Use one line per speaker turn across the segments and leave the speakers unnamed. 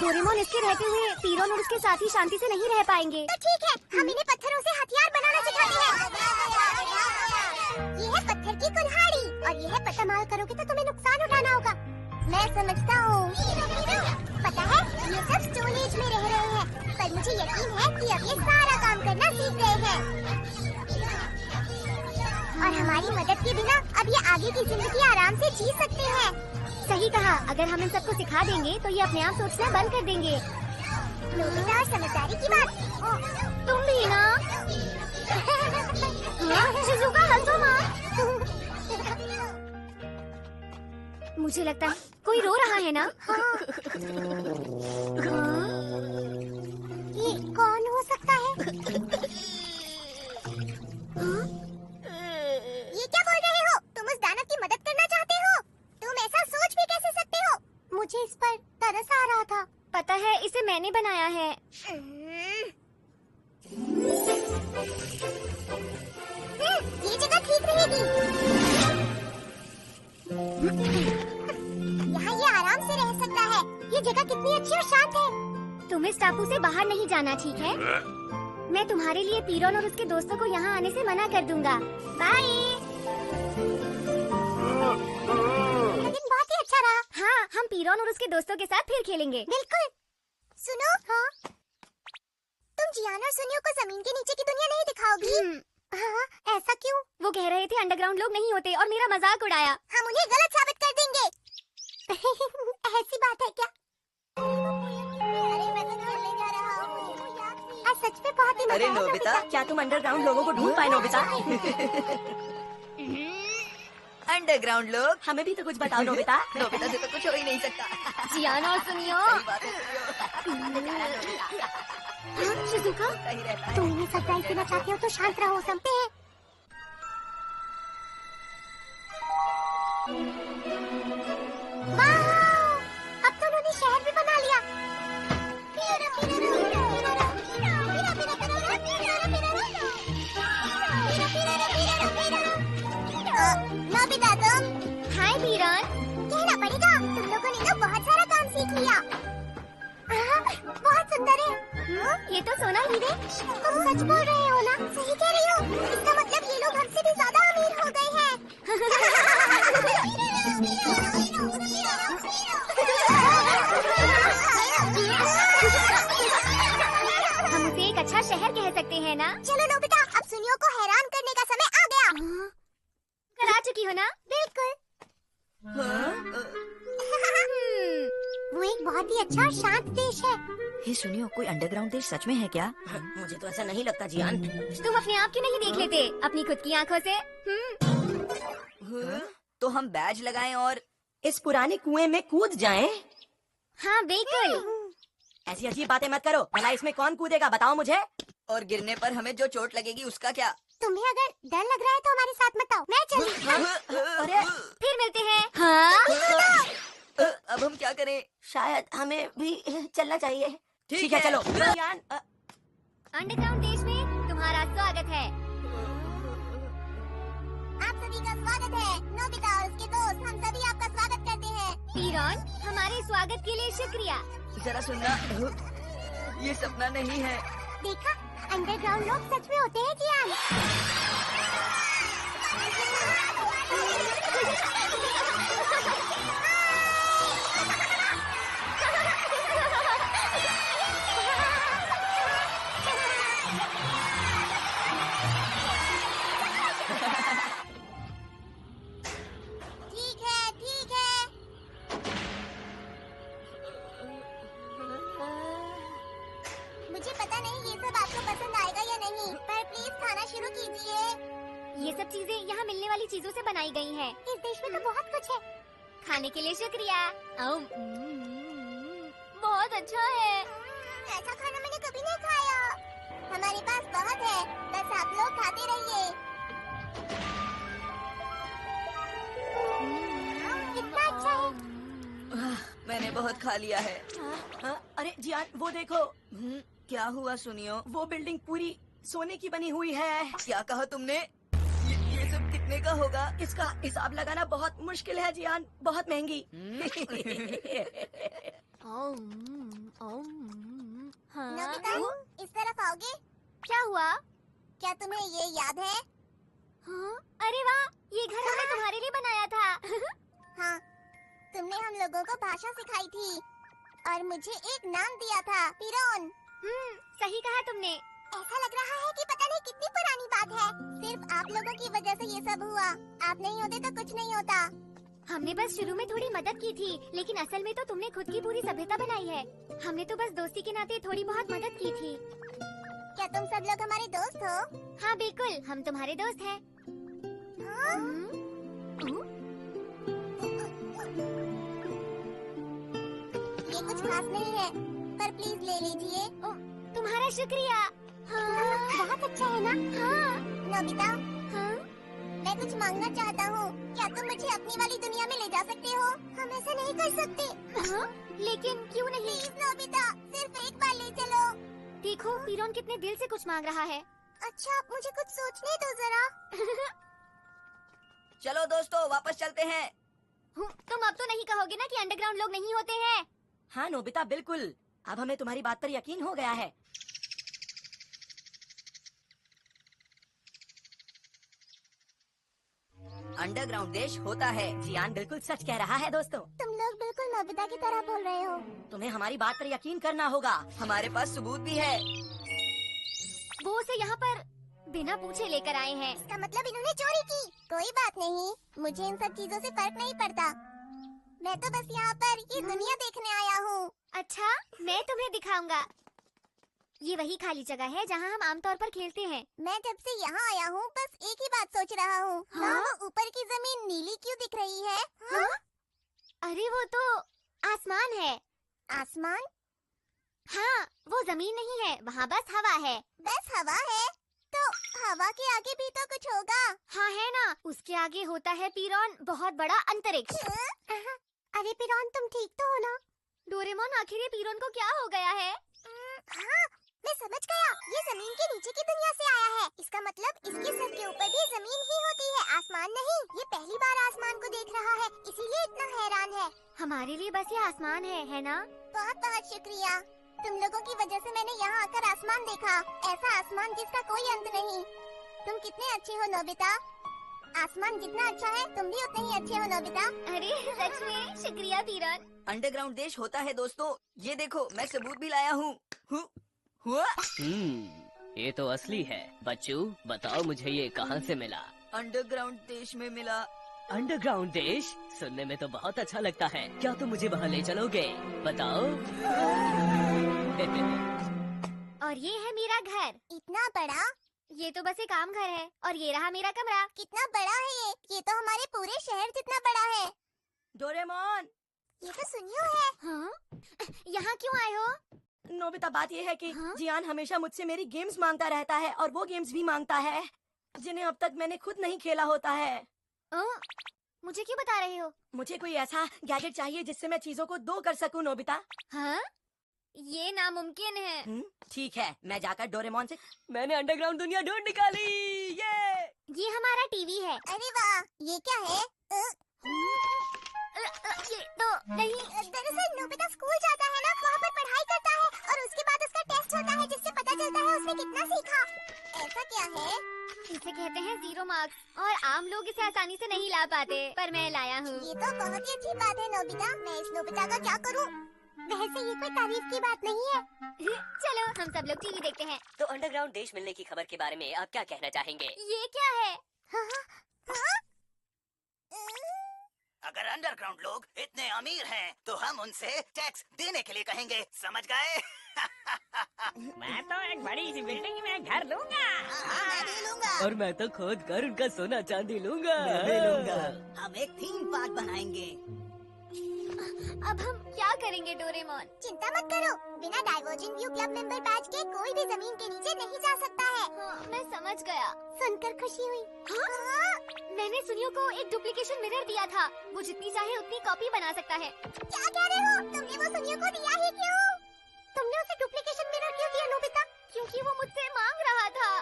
Doraemon, इसके रहते हुए पीरोन और उसके साथी शांति से नहीं रह पाएंगे।
तो ठीक है, हम इन्हें पत्थरों से हथियार बनाना सिखाते हैं। ये है पत्थर की कुल्हाड़ी और ये है इस्तेमाल करोगे तो तुम्हें नुकसान उठाना होगा। मैं समझता हूँ। पता है, ये सब स्टोन एज में रह रहे हैं, पर मुझे यकीन है कि अब ये सारा काम करना सीख गए हैं और हमारी मदद के बिना अब ये आगे की जिंदगी आराम से जी सकते हैं।
सही कहा, अगर हम इन सबको सिखा देंगे तो ये अपने आप सोचना बंद कर देंगे।
नोबिता और समझदारी की बात।
तुम भी ना। शिजुका, हंसो मत। मुझे लगता है कोई रो रहा है ना?
ये कौन हो सकता है? ये क्या बोल रहे हो? तुम उस दानव की मदद करना चाहते हो? तुम ऐसा सोच भी कैसे सकते हो? मुझे इस पर तरस आ रहा था।
पता है, इसे मैंने बनाया है।
ये जगह ठीक रहेगी। यहाँ ये आराम से रह सकता है। ये जगह कितनी अच्छी और शांत है।
तुम इस टापू से बाहर नहीं जाना, ठीक है? मैं तुम्हारे लिए पीरोन और उसके दोस्तों को यहाँ आने से मना कर दूंगा। बाय।
लेकिन बहुत ही अच्छा रहा।
हाँ, हम पीरोन और उसके दोस्तों के साथ फिर खेलेंगे।
बिल्कुल। सुनो, हाँ, तुम जियान और सुनियो को जमीन के नीचे की दुनिया नहीं दिखाओगी? हाँ, ऐसा क्यों?
वो कह रहे थे अंडरग्राउंड लोग नहीं होते और मेरा मजाक उड़ाया।
हम उन्हें गलत साबित कर देंगे। ऐसी बात है क्या? अरे मैं तो खेलने जा रहा हूँ। आज सच में बहुत ही मजा
अरे
आया,
नोबिता, क्या तुम अंडरग्राउंड लोगों को ढूंढ पाए नोबिता? अंडरग्राउंड लोग, हमें भी तो कुछ बताओ नोबिता। नोबिता से तो कुछ हो ही नहीं सकता।
जियान और सुनियो।
सही बात है,
शिजुका,
सही रहता है।
तुम इन्हें सरप्राइज देना चाहते हो तो शांत रहो, समझते हैं? वाह! अब तो उन्होंने शहर भी बना लिया। नोबिता, तुम?
हाय पीरोन।
कहना पड़ेगा, तुम लोगों ने तो बहुत सारा काम सीख लिया। बहुत सुंदर है।
ये तो सोना हीरे।
तुम सच बोल रहे हो ना? सही कह रही हो। इसका मतलब ये लोग हमसे भी ज्यादा अमीर हो गए हैं।
हम उसे एक अच्छा शहर कह सकते हैं ना?
चलो नोबिता, अब सुनियो को हैरान करने का समय आ गया।
करा चुकी हो ना?
बिल्कुल। वो एक बहुत ही अच्छा और शांत देश है।
हे सुनियो, कोई अंडरग्राउंड देश सच में है क्या? मुझे तो ऐसा नहीं लगता जियान।
तुम अपने आप क्यों नहीं देख लेते अपनी खुद की आंखों से?
तो हम बैज लगाएं और इस पुराने कुएं में कूद जाएं?
हाँ बिल्कुल।
ऐसी अजीब बातें मत करो। भला इसमें कौन कूदेगा, बताओ मुझे। और गिरने पर हमें जो चोट लगेगी उसका क्या?
तुम्हें अगर डर लग रहा है तो हमारे साथ मत आओ, मैं चली।
अरे
फिर मिलते हैं। हाँ?
अब हम क्या करें? शायद हमें भी चलना चाहिए। ठीक है, चलो। जियान,
अंडरग्राउंड देश में तुम्हारा स्वागत है।
आप सभी का स्वागत है। नोबिता और उसके दोस्त, हम सभी आपका स्वागत करते हैं।
पीरोन, हमारे स्वागत के लिए शुक्रिया।
जरा सुनना, ये सपना नहीं है।
देखा, अंडरग्राउंड लोग सच में होते हैं जियान। ठीक है, ठीक है। मुझे पता नहीं ये सब आपको पसंद आएगा या नहीं, पर प्लीज खाना शुरू कीजिए।
ये सब चीजें यहाँ मिलने वाली चीजों से बनाई गई हैं।
इस देश में तो बहुत कुछ है।
खाने के लिए शुक्रिया। बहुत अच्छा है।
ऐसा खाना मैंने कभी नहीं खाया। हमारे पास बहुत है, बस आप लोग खाते रहिए। कितना अच्छा है।
मैंने बहुत खा लिया है। अरे जियान, वो देखो। क्या हुआ सुनियो? वो बिल्डिंग पूरी सोने की बनी हुई है। क्या कहा तुमने? ये सब कितने का होगा? इसका हिसाब लगाना बहुत मुश्किल है जियान, बहुत महंगी।
हाँ?
नोबिता, इस तरफ आओगे?
क्या हुआ?
क्या तुम्हें ये याद है?
हाँ? अरे वाह, ये घर हमने तुम्हारे लिए बनाया था।
हाँ, तुमने हम लोगों को भाषा सिखाई थी और मुझे एक नाम दिया था, पिरोन।
सही कहा तुमने।
ऐसा लग रहा है कि पता नहीं कितनी पुरानी बात है। सिर्फ आप लोगों की वजह से ये सब हुआ। आप नहीं होते तो कुछ नहीं होता।
हमने बस शुरू में थोड़ी मदद की थी, लेकिन असल में तो तुमने खुद की पूरी सभ्यता बनाई है। हमने तो बस दोस्ती के नाते थोड़ी बहुत मदद की थी।
क्या तुम सब लोग हमारे दोस्त हो?
हाँ बिल्कुल, हम तुम्हारे दोस्त हैं।
हाँ? ये कुछ खास नहीं है, पर प्लीज ले लीजिए।
तुम्हारा शुक्रिया। हाँ,
बहुत अच्छा है ना?
हाँ।
नोबिता,
हाँ?
मैं कुछ मांगना चाहता हूँ। क्या तुम मुझे अपनी वाली दुनिया में ले जा सकते हो? हम ऐसा नहीं कर सकते।
हाँ? लेकिन क्यों नहीं?
प्लीज नोबिता, सिर्फ एक बार ले चलो।
देखो, पीरोन कितने दिल से कुछ मांग रहा है।
अच्छा, मुझे कुछ सोचने दो जरा।
चलो दोस्तों, वापस चलते हैं।
तुम अब तो नहीं कहोगे ना कि अंडरग्राउंड लोग नहीं होते हैं?
हाँ नोबिता, बिल्कुल। अब हमें तुम्हारी बात पर यकीन हो गया है। अंडरग्राउंड देश होता है। जियान बिल्कुल सच कह रहा है दोस्तों।
तुम लोग बिल्कुल नोबिता की तरह बोल रहे हो।
तुम्हें हमारी बात पर यकीन करना होगा। हमारे पास सबूत भी है।
वो उसे यहाँ पर बिना पूछे लेकर आए हैं।
इसका मतलब इन्होंने चोरी की। कोई बात नहीं, मुझे इन सब चीजों से फर्क नहीं पड़ता। मैं तो बस यहाँ पर ये दुनिया देखने आया हूँ।
अच्छा, मैं तुम्हें दिखाऊंगा। ये वही खाली जगह है जहाँ हम आमतौर पर खेलते हैं।
मैं जब से यहाँ आया हूँ बस एक ही बात सोच रहा हूँ।
हाँ?
वो ऊपर की जमीन नीली क्यों दिख रही है?
हाँ? अरे वो तो आसमान है।
आसमान?
हाँ, वो जमीन नहीं है, वहाँ बस हवा है।
बस हवा है? तो हवा के आगे भी तो कुछ होगा।
हाँ है ना, उसके आगे होता है पीरोन, बहुत बड़ा अंतरिक्ष।
अरे पिरोन, तुम ठीक तो हो ना?
डोरेमोन, आखिर ये पीरोन को क्या हो गया है?
हाँ, मैं समझ गया। ये जमीन के नीचे की दुनिया से आया है। इसका मतलब इसके सर के ऊपर भी जमीन ही होती है, आसमान नहीं। ये पहली बार आसमान को देख रहा है, इसीलिए इतना हैरान है।
हमारे लिए बस ये आसमान है ना?
बहुत बहुत शुक्रिया। तुम लोगों की वजह से मैंने यहाँ आकर आसमान देखा। ऐसा आसमान जिसका कोई अंत नहीं। तुम कितने अच्छे हो नोबिता। आसमान जितना अच्छा है, तुम भी उतने ही अच्छे हो नोबिता।
अरे सच में, शुक्रिया पीरोन।
अंडरग्राउंड देश होता है दोस्तों। ये देखो, मैं सबूत भी लाया हूँ। हुआ?
ये तो असली है। बच्चू, बताओ मुझे ये कहाँ से मिला?
अंडरग्राउंड देश में मिला।
अंडरग्राउंड देश सुनने में तो बहुत अच्छा लगता है। क्या तुम मुझे वहाँ ले चलोगे? बताओ।
और ये है मेरा घर।
इतना बड़ा?
ये तो बस एक आम घर है। और ये रहा मेरा कमरा।
कितना बड़ा है ये तो हमारे पूरे शहर जितना बड़ा है।
डोरेमोन!
ये तो सुनियो है।
हाँ? यहाँ क्यों आए हो?
नोबिता, बात ये है कि
हाँ?
जियान हमेशा मुझसे मेरी गेम्स मांगता रहता है और वो गेम्स भी मांगता है जिन्हें अब तक मैंने खुद नहीं खेला होता है।
मुझे क्यों बता रहे हो?
मुझे कोई ऐसा गैजेट चाहिए जिससे मैं चीजों को दो कर सकूं नोबिता।
हाँ? ये नामुमकिन है।
ठीक है, मैं जाकर डोरेमोन से।
मैंने अंडरग्राउंड दुनिया ढूंढ निकाली।
ये हमारा टीवी है।
अरे वाह, ये क्या है?
ये तो नहीं।
दरअसल नोबिता स्कूल जाता है ना, वहाँ पर पढ़ाई करता है और उसके बाद उसका टेस्ट होता है जिससे पता चलता है उसने कितना सीखा। ऐसा क्या है?
इसे कहते हैं 0 मार्क्स और आम लोग इसे आसानी से नहीं ला पाते, पर मैं लाया हूँ।
ये तो बहुत ही अच्छी बात है नोबिता। मैं इस नोबिता का क्या करूँ? वैसे ये कोई तारीफ की बात नहीं है।
चलो हम सब लोग टीवी देखते हैं।
तो अंडरग्राउंड देश मिलने की खबर के बारे में आप क्या कहना चाहेंगे?
ये क्या है?
अगर अंडरग्राउंड लोग इतने अमीर हैं, तो हम उनसे टैक्स देने के लिए कहेंगे, समझ गए?
मैं तो एक बड़ी सी बिल्डिंग में घर लूंगा।
मैं भी लूंगा।
और मैं तो खोद कर उनका सोना चांदी लूंगा।
हम एक थीम पार्क बनाएंगे।
अब हम क्या करेंगे डोरेमोन?
चिंता मत करो, बिना diversion view club member batch के कोई भी जमीन के नीचे नहीं जा सकता है।
हाँ, मैं समझ गया।
सुनकर खुशी हुई।
मैंने सुनियो को एक डुप्लीकेशन मिरर दिया था। वो जितनी चाहे उतनी कॉपी बना सकता है।
क्या कह रहे हो? तुमने वो सुनियो को दिया ही क्यों? तुमने उसे डुप्लीकेशन मिरर क्यों दिया नोबिता?
क्योंकि वो मुझसे मांग रहा था।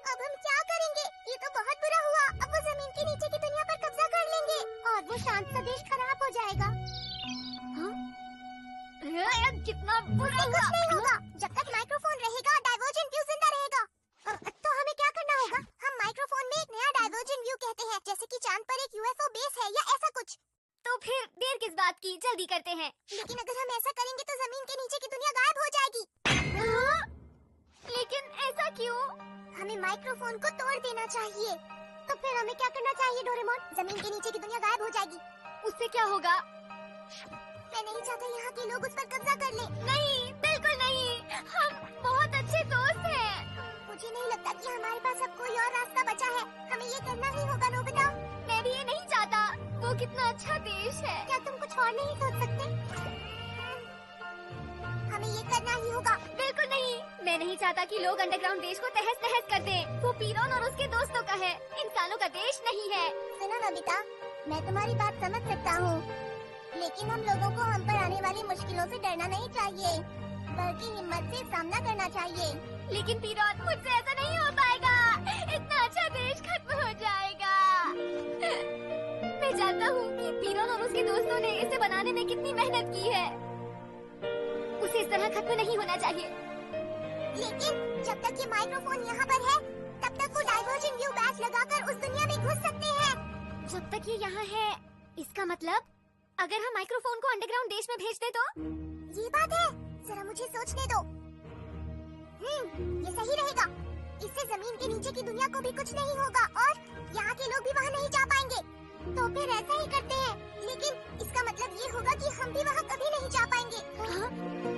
अब हम क्या करेंगे? ये तो बहुत बुरा हुआ। अब वो जमीन के नीचे की दुनिया पर कब्जा कर लेंगे और वो शांत सा देश खराब हो जाएगा।
कितना बुरा
कुछ नहीं होगा जब तक माइक्रोफोन रहेगा, डाइवर्जेंट व्यू जिंदा रहेगा। तो हमें क्या करना होगा? हम माइक्रोफोन में एक नया डाइवर्जेंट व्यू कहते हैं, जैसे कि चांद पर एक यूएफओ बेस है या ऐसा कुछ।
तो फिर देर किस बात की, जल्दी करते हैं।
लेकिन अगर हम ऐसा करेंगे तो जमीन के नीचे की दुनिया गायब हो जाएगी।
लेकिन ऐसा क्यों?
हमें माइक्रोफोन को तोड़ देना चाहिए। तो फिर हमें क्या करना चाहिए डोरेमोन? जमीन के नीचे की दुनिया गायब हो जाएगी।
उससे क्या होगा?
मैं नहीं चाहता यहाँ के लोग उस पर कब्जा कर ले।
नहीं, बिल्कुल नहीं। हम बहुत अच्छे दोस्त हैं।
मुझे नहीं लगता कि हमारे पास अब कोई और रास्ता बचा है। हमें ये करना ही होगा नोबिता।
मैं भी ये नहीं चाहता। वो कितना अच्छा देश है।
क्या तुम कुछ और नहीं सोच सकते? हमें ये करना ही होगा।
बिल्कुल नहीं। मैं नहीं चाहता कि लोग अंडरग्राउंड देश को तहस नहस कर दें। वो पीरोन और उसके दोस्तों का है, इंसानों का देश नहीं है।
सुनो नोबिता, मैं तुम्हारी बात समझ सकता हूँ, लेकिन हम लोगों को हम पर आने वाली मुश्किलों से डरना नहीं चाहिए, बल्कि हिम्मत से सामना करना चाहिए।
लेकिन पीरोन, मुझसे ऐसा नहीं हो पाएगा। इतना अच्छा देश खत्म हो जाएगा। मैं जानता हूँ कि पीरोन और उसके दोस्तों ने इसे बनाने में कितनी मेहनत की है। उसे इस तरह खत्म नहीं होना चाहिए।
लेकिन जब तक ये माइक्रोफोन यहाँ पर है, तब तक वो डाइवर्जेंट व्यू बैच लगाकर उस दुनिया में घुस सकते हैं।
जब तक ये यहाँ है, इसका मतलब अगर हम माइक्रोफोन को अंडरग्राउंड देश में भेज दे तो?
ये बात है, जरा मुझे सोचने दो। ये सही रहेगा। इससे जमीन के नीचे की दुनिया को भी कुछ नहीं होगा और यहाँ के लोग भी वहाँ नहीं जा पाएंगे। तो फिर ऐसा ही करते हैं, लेकिन इसका मतलब ये होगा कि हम भी वहाँ कभी नहीं जा पाएंगे।